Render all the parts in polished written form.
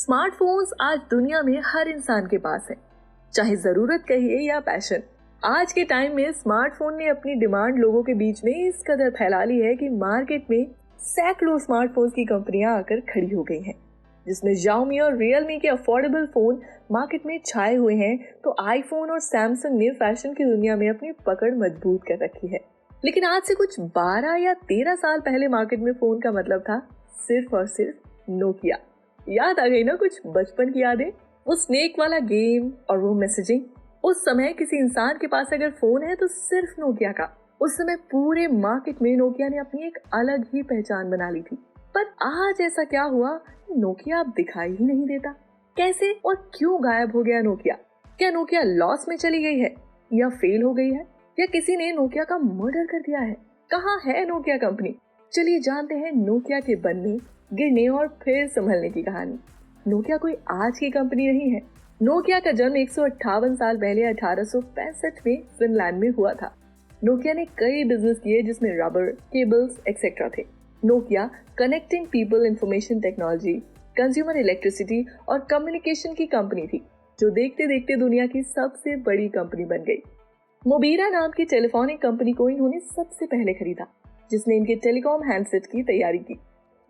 Smartphones आज दुनिया में हर इंसान के पास है, चाहे जरूरत कहिए या पैशन। आज के टाइम में स्मार्टफोन ने अपनी डिमांड लोगों के बीच में इस कदर फैला ली है कि मार्केट में सैकड़ों स्मार्टफोन्स की कंपनियां आकर खड़ी हो गई हैं, जिसमें Xiaomi और Realme के अफोर्डेबल फोन मार्केट में छाए हुए हैं, तो आईफोन और सैमसंग ने फैशन की दुनिया में अपनी पकड़ मजबूत कर रखी है। लेकिन आज से कुछ 12 या 13 साल पहले मार्केट में फोन का मतलब था सिर्फ और सिर्फ नोकिया। याद आ गई ना कुछ बचपन की यादें, वो स्नेक वाला गेम और वो मैसेजिंग। उस समय किसी इंसान के पास अगर फोन है तो सिर्फ नोकिया का। उस समय पूरे मार्केट में नोकिया ने अपनी एक अलग ही पहचान बना ली थी। पर आज ऐसा क्या हुआ, नोकिया अब दिखाई ही नहीं देता। कैसे और क्यों गायब हो गया नोकिया? क्या नोकिया लॉस में चली गई है या फेल हो गई है या किसी ने नोकिया का मर्डर कर दिया है? कहाँ है नोकिया कंपनी? चलिए जानते हैं नोकिया के बनने, गिरने और फिर संभलने की कहानी। नोकिया कोई आज की कंपनी नहीं है। नोकिया का जन्म 158 साल पहले 1865 में फिनलैंड में हुआ था। नोकिया ने कई बिजनेस किए जिसमें रबर, केबल्स एक्सेट्रा थे। Nokia connecting people information technology, consumer electricity और कम्युनिकेशन की कंपनी थी, जो देखते देखते दुनिया की सबसे बड़ी कंपनी बन गई। मोबीरा नाम की टेलीफोनिक कंपनी को इन्होंने सबसे पहले खरीदा, जिसने इनके टेलीकॉम हैंडसेट की तैयारी की।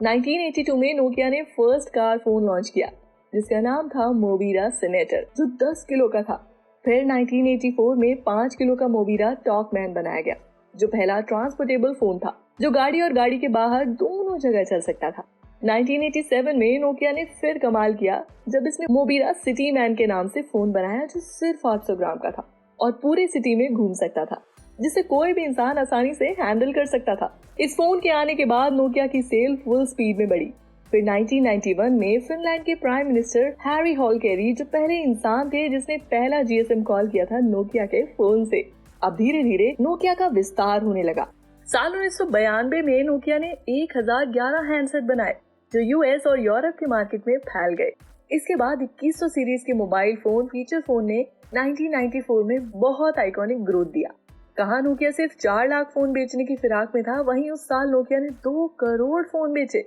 1982 में नोकिया ने फर्स्ट कार फोन लॉन्च किया, जिसका नाम था मोबीरा सीनेटर, जो 10 किलो का था। फिर 1984 में 5 किलो का मोबीरा टॉकमैन बनाया गया, जो पहला ट्रांसपोर्टेबल फोन था, जो गाड़ी और गाड़ी के बाहर दोनों जगह चल सकता था। 1987 में नोकिया ने फिर कमाल किया जब इसने मोबीरा सिटी मैन के नाम से फोन बनाया, जो सिर्फ 800 ग्राम का था और पूरे सिटी में घूम सकता था, जिसे कोई भी इंसान आसानी से हैंडल कर सकता था। इस फोन के आने के बाद नोकिया की सेल फुल स्पीड में बढ़ी। फिर 1991 में फिनलैंड के प्राइम मिनिस्टर हैरी हॉलकेरी, जो पहले इंसान थे जिसने पहला जीएसएम कॉल किया था नोकिया के फोन से। अब धीरे धीरे नोकिया का विस्तार होने लगा। साल 1992 में नोकिया ने 1011 हैंडसेट बनाए, जो यूएस और यूरोप के मार्केट में फैल गए। इसके बाद 2100 सीरीज के मोबाइल फोन फीचर फोन ने 1994 में बहुत आइकॉनिक ग्रोथ दिया। कहाँ नोकिया सिर्फ 4 लाख फोन बेचने की फिराक में था, वहीं उस साल नोकिया ने 2 करोड़ फोन बेचे।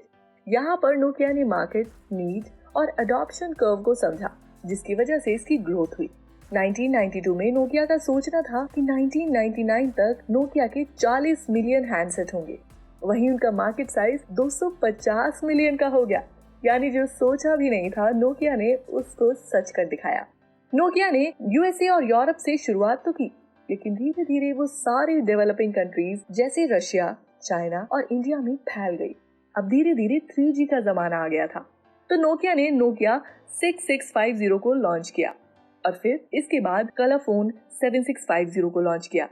यहाँ पर नोकिया ने मार्केट नीड और अडॉप्शन कर्व को समझा, जिसकी वजह से इसकी ग्रोथ हुई। 1992 में नोकिया का सोचना था कि 1999 तक नोकिया के 40 मिलियन हैंडसेट होंगे, वहीं उनका मार्केट साइज 250 मिलियन का हो गया। यानी जो सोचा भी नहीं था, नोकिया ने उसको सच कर दिखाया। नोकिया ने यूएसए और यूरोप से शुरुआत तो की, लेकिन धीरे धीरे वो सारी डेवलपिंग कंट्रीज जैसे रशिया, चाइना और इंडिया में फैल गई। अब धीरे धीरे 3G का जमाना आ गया था, तो नोकिया ने नोकिया 6650 को लॉन्च किया और फिर इसके बाद कलर फोन 7650 को लॉन्च किया।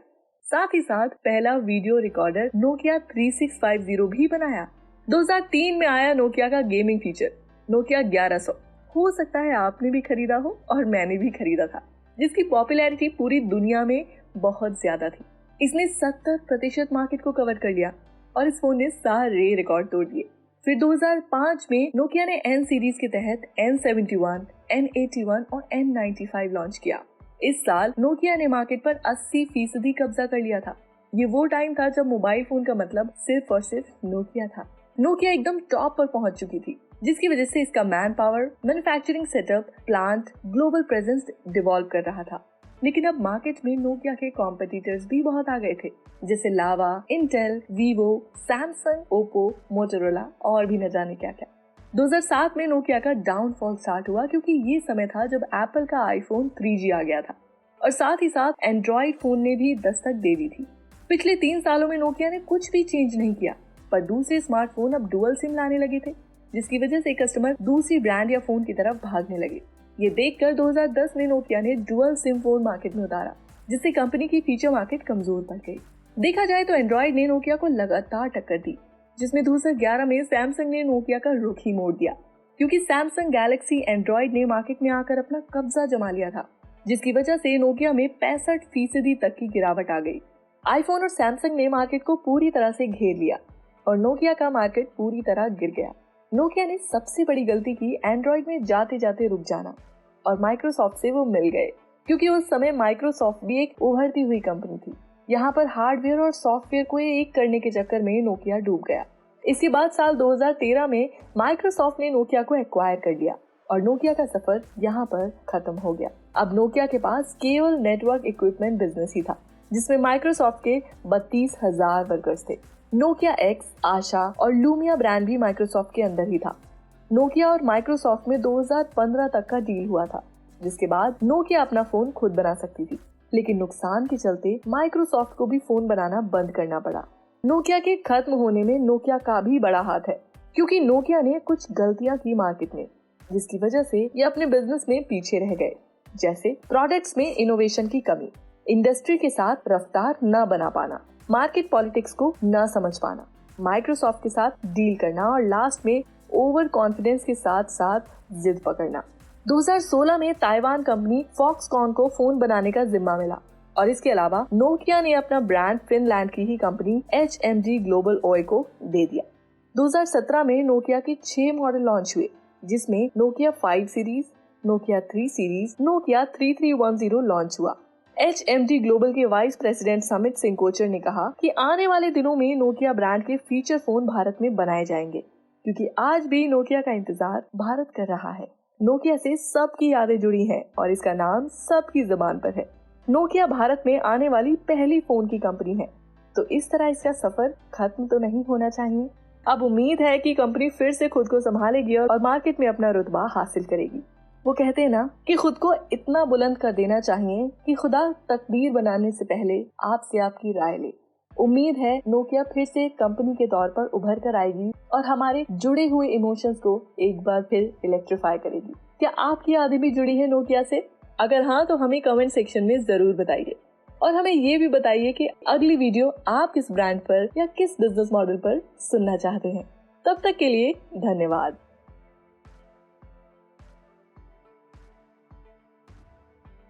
साथ ही साथ पहला वीडियो रिकॉर्डर नोकिया 3650 भी बनाया। 2003 में आया नोकिया का गेमिंग फीचर नोकिया 1100। हो सकता है आपने भी खरीदा हो और मैंने भी खरीदा था, जिसकी पॉपुलैरिटी पूरी दुनिया में बहुत ज्यादा थी। इसने 70% मार्केट को कवर कर लिया और इस फोन ने सारे रिकॉर्ड तोड़ दिए। फिर 2005 में नोकिया ने N सीरीज के तहत N71, N81 और N95 लॉन्च किया। इस साल नोकिया ने मार्केट पर 80% कब्जा कर लिया था। ये वो टाइम था जब मोबाइल फोन का मतलब सिर्फ और सिर्फ नोकिया था। नोकिया एकदम टॉप पर पहुंच चुकी थी, जिसकी वजह से इसका man power, manufacturing setup, plant, global presence devolve कर रहा था। लेकिन अब मार्केट में नोकिया के कॉम्पिटिटर्स भी बहुत आ गए थे, जैसे Lava, Intel, Vivo, Samsung, Oppo, Motorola और भी न जाने क्या क्या। 2007 में नोकिया का डाउनफॉल स्टार्ट हुआ, क्योंकि ये समय था जब एप्पल का आईफोन 3G आ गया था और साथ ही साथ एंड्रॉइड फोन ने भी दस्तक दे दी थी। पिछले 3 सालों में नोकिया ने कुछ भी चेंज नहीं किया, पर दूसरे स्मार्टफोन अब डुअल सिम लाने लगे थे, जिसकी वजह से कस्टमर दूसरी ब्रांड या फोन की तरफ भागने लगे। ये देखकर 2010 में नोकिया ने डुअल सिम फोन मार्केट में उतारा, जिससे कंपनी की फीचर मार्केट कमजोर पड़ गई। देखा जाए तो एंड्रॉइड ने नोकिया को लगातार टक्कर दी, जिसमें 2011 में सैमसंग ने नोकिया का रुख ही मोड़ दिया, क्योंकि सैमसंग गैलेक्सी एंड्रॉइड ने मार्केट में आकर अपना कब्जा जमा लिया था, जिसकी वजह से नोकिया में 65% तक की गिरावट आ गई। आईफोन और सैमसंग ने मार्केट को पूरी तरह से घेर लिया और नोकिया का मार्केट पूरी तरह गिर गया। नोकिया ने सबसे बड़ी गलती की एंड्रॉइड में जाते जाते रुक जाना और माइक्रोसॉफ्ट से वो मिल गए, क्योंकि उस समय माइक्रोसॉफ्ट भी एक उभरती हुई कंपनी थी। यहाँ पर हार्डवेयर और सॉफ्टवेयर को एक करने के चक्कर में नोकिया डूब गया। इसके बाद साल 2013 में माइक्रोसॉफ्ट ने नोकिया को एक्वायर कर लिया और नोकिया का सफर यहाँ पर खत्म हो गया। अब नोकिया के पास केवल नेटवर्क इक्विपमेंट बिजनेस ही था, जिसमें माइक्रोसॉफ्ट के 32,000 वर्कर्स थे। नोकिया एक्स, आशा और लूमिया ब्रांड भी माइक्रोसॉफ्ट के अंदर ही था। नोकिया और माइक्रोसॉफ्ट में 2015 तक का डील हुआ था, जिसके बाद नोकिया अपना फोन खुद बना सकती थी, लेकिन नुकसान के चलते माइक्रोसॉफ्ट को भी फोन बनाना बंद करना पड़ा। नोकिया के खत्म होने में नोकिया का भी बड़ा हाथ है, क्योंकि नोकिया ने कुछ गलतियां की मार्केट में, जिसकी वजह से ये अपने बिजनेस में पीछे रह गए। जैसे प्रोडक्ट्स में इनोवेशन की कमी, इंडस्ट्री के साथ रफ्तार न बना पाना, मार्केट पॉलिटिक्स को न समझ पाना, माइक्रोसॉफ्ट के साथ डील करना और लास्ट में ओवर कॉन्फिडेंस के साथ साथ जिद पकड़ना। 2016 में ताइवान कंपनी फॉक्सकॉन को फोन बनाने का जिम्मा मिला और इसके अलावा नोकिया ने अपना ब्रांड फिनलैंड की ही कंपनी HMG ग्लोबल ओय को दे दिया। 2017 में नोकिया के 6 मॉडल लॉन्च हुए, जिसमें Nokia 5 series, Nokia 3 series, Nokia 3310 launch हुआ। HMG ग्लोबल के वाइस प्रेसिडेंट समित सिंह कोचर ने कहा कि आने वाले दिनों में नोकिया ब्रांड के फीचर फोन भारत में बनाए जाएंगे, क्योंकि आज भी नोकिया का इंतजार भारत कर रहा है। नोकिया से सबकी यादें जुड़ी हैं और इसका नाम सबकी जुबान पर है। नोकिया भारत में आने वाली पहली फोन की कंपनी है, तो इस तरह इसका सफर खत्म तो नहीं होना चाहिए। अब उम्मीद है कि कंपनी फिर से खुद को संभालेगी और मार्केट में अपना रुतबा हासिल करेगी। वो कहते हैं ना कि खुद को इतना बुलंद कर देना चाहिए कि खुदा तकदीर बनाने से पहले आपसे आपकी राय ले। उम्मीद है नोकिया फिर से कंपनी के तौर पर उभर कर आएगी और हमारे जुड़े हुए इमोशंस को एक बार फिर इलेक्ट्रीफाई करेगी। क्या आपकी यादें भी जुड़ी है नोकिया से? अगर हाँ, तो हमें कमेंट सेक्शन में जरूर बताइए और हमें ये भी बताइए कि अगली वीडियो आप किस ब्रांड पर या किस बिजनेस मॉडल पर सुनना चाहते हैं। तब तक के लिए धन्यवाद।